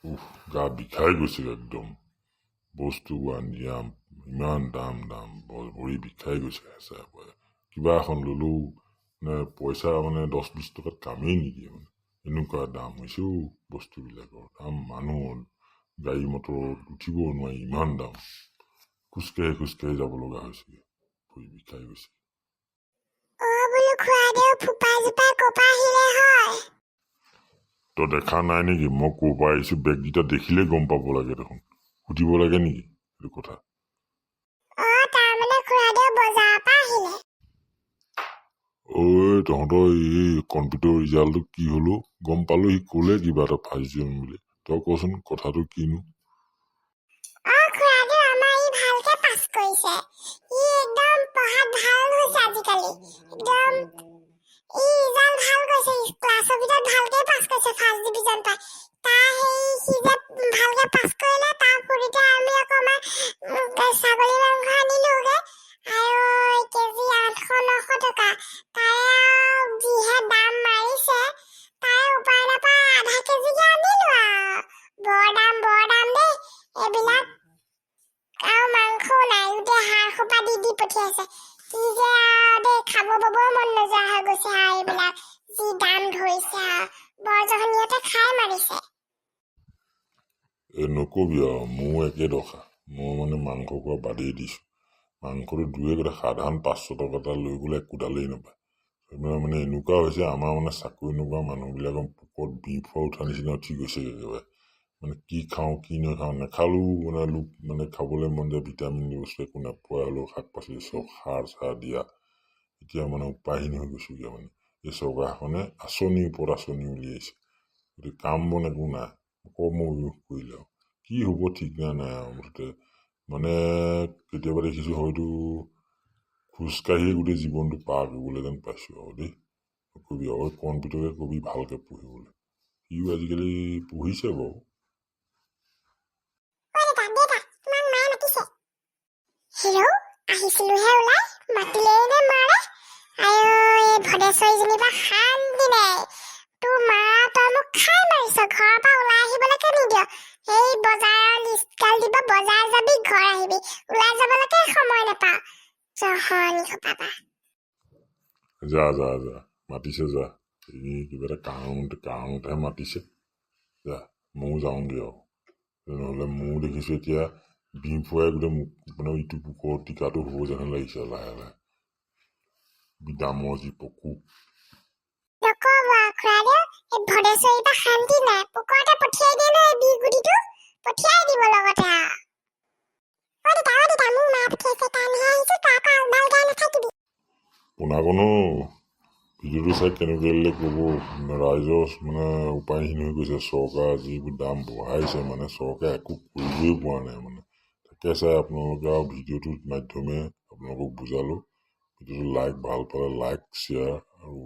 উফ, গা বিষাই গৈছে একদম। বস্তুবোৰ আনি ইমান দাম ভৰি বিষাই গৈছে সঁচাকৈ। কিবা এখন ল'লেও মানে পইচা মানে 10-20 টকাত কামেই নিদিয়ে মানে। এনেকুৱা দাম হৈছে বস্তুবিলাকৰ দাম। মানুহৰ গাড়ী মটৰত উঠিব নোৱাৰি, ইমান দাম। খোজকাঢ়ি যাব লগা হৈছে, ভৰি বিষাই গৈছে। তই দেখা নাই নেকি? মই ক'ৰ পৰা আহিছো, বেগকেইটা দেখিলে গম পাব লাগে দেখোন। সুধিব লাগে নেকি এইটো কথা? তহঁতৰ এই কম্পিউটাৰ ৰিজাল্টটো কি হলো? গম পালো সি ক'লে কিবা এটা ফাৰ্ষ্ট ডিভিজন বুলি। তই কচোন কথাটো কিনো? নকবি আৰু, মোৰ একে দশা। মই মানে মাংস খোৱা বাদেই দিছো। মাংসটো দূৰে কথা, সাধাৰণ 500 টকা এটা লৈ গ'লে একোডালেই নাপায়। মানে এনেকুৱা হৈছে, আমাৰ মানে চাকৰি নোপোৱা মানুহবিলাকৰ পোকত বিফৰ উঠা নিচিনা উঠি গৈছে একেবাৰে। মানে কি খাওঁ কি নাখাওঁ, নেখালেও মানে লোক মানে খাবলৈ মন যায়। ভিটামিন বস্তু একো নোপোৱা হ'লেও, শাক পাচলি চব সাৰ চাৰ দিয়া। এতিয়া মানে উপায়হীন হৈ গৈছোগৈ। মানে এই চৰকাৰখনে আঁচনিৰ ওপৰত আঁচনি উলিয়াইছে, গতিকে কাম বন একো নাই। কৰ্মবিমুখ কৰিলে আৰু কি হ'ব ঠিক নাই আৰু। মুঠতে মানে কেতিয়াবা দেখিছোঁ হয়তো খোজকাঢ়িয়ে গোটেই জীৱনটো পাৰ কৰিবলৈ যেন পাইছোঁ আৰু দেই। কবি আৰু কম্পিউটাৰকে কবি ভালকৈ পঢ়িবলৈ। সিও আজিকালি পঢ়িছে বাৰু। যা মাতিছে যা। এই কিবা এটা কাৰণতহে মাতিছে। যা ময়ো যাওঁগৈ আৰু। নহ'লে ময়ো দেখিছোঁ এতিয়া বিহ ফুৱাই গোটেই মানে ইটো পোকৰ টীকাটো হ'ব যেন লাগিছে লাহে লাহে। বিদামৰ যি পকু। পোনাকণো ভিডিঅ'টো চাই কেনেকৈ দিলে ক'ব। ৰাইজৰ মানে উপায়হীন হৈ গৈছে। চৰকাৰ যিবোৰ দাম বঢ়াইছে, মানে চৰকাৰে একো কৰিবই পৰা নাই মানে। তাকে চাই আপোনালোকে আৰু ভিডিঅ'টোৰ মাধ্যমে আপোনালোকক বুজালোঁ। ভিডিঅ'টো ভাল পালে লাইক শ্বেয়াৰ আৰু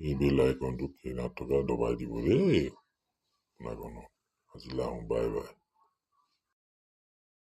এই বেল আইকনটো কিনাৰত থকা দবাই দিব দেই। পোনাকণো আজিলৈ আহোঁ, বাই বাই।